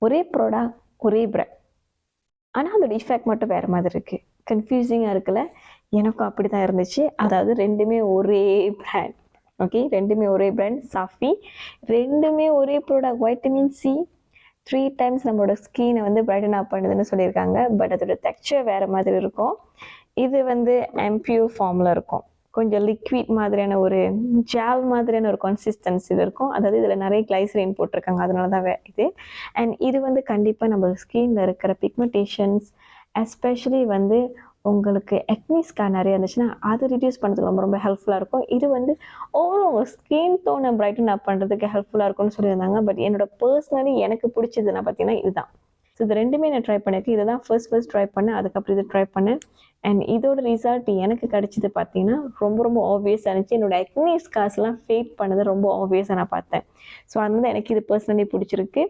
ஒரே ப்ராடக்ட், ஒரே பிராண்ட். ஆனால் அதோட இஃபெக்ட் மட்டும் வேறு மாதிரி இருக்குது. கன்ஃபியூசிங்காக இருக்குல்ல? எனக்கும் அப்படி தான் இருந்துச்சு. அதாவது ரெண்டுமே ஒரே பிராண்ட். ஓகே, ரெண்டுமே ஒரே பிராண்ட் சாஃபி. ரெண்டுமே ஒரே ப்ராடக்ட் வைட்டமின் சி. 3 times நம்மளோட ஸ்கினை வந்து பிரைட்டன் அப் பண்ணுதுன்னு சொல்லியிருக்காங்க. பட் அதோட டெக்ஸ்சர் வேறு மாதிரி இருக்கும். இது வந்து அம்பியூர் ஃபார்மில் இருக்கும். கொஞ்சம் லிக்விட் மாதிரியான ஒரு ஜெல் மாதிரியான ஒரு கன்சிஸ்டன்சியில் இருக்கும். அதாவது இதில் நிறைய கிளைசரின் போட்டிருக்காங்க, அதனால தான் இது. அண்ட் இது வந்து கண்டிப்பாக நம்ம ஸ்கின்ல இருக்கிற பிக்மெண்டேஷன்ஸ், எஸ்பெஷலி வந்து உங்களுக்கு acne scar நிறைய இருந்துச்சுன்னா அதை ரிடியூஸ் பண்ணுறதுக்கு ரொம்ப ரொம்ப ஹெல்ப்ஃபுல்லாக இருக்கும். இது வந்து ஓவரால் உங்கள் ஸ்கின் டோனை பிரைட்டன் அப் பண்ணுறதுக்கு ஹெல்ப்ஃபுல்லாக இருக்கும்னு சொல்லியிருந்தாங்க. பட் என்னோட பர்சனலி எனக்கு பிடிச்சதுன்னா பார்த்தீங்கன்னா இதுதான். ஸோ இது ரெண்டுமே நான் ட்ரை பண்ணியிருக்கேன். இதை தான் ஃபர்ஸ்ட் ட்ரை பண்ணேன், அதுக்கப்புறம் இதை ட்ரை பண்ணேன். அண்ட் இதோட ரிசல்ட் எனக்கு கிடைச்சது பார்த்தீங்கன்னா ரொம்ப ரொம்ப ஆப்வியஸாக இருந்துச்சு. என்னோட acne scars எல்லாம் ஃபேட் பண்ணது ரொம்ப ஆப்வியஸாக நான் பார்த்தேன். ஸோ அதனால எனக்கு இது பர்சனலி பிடிச்சிருக்கு.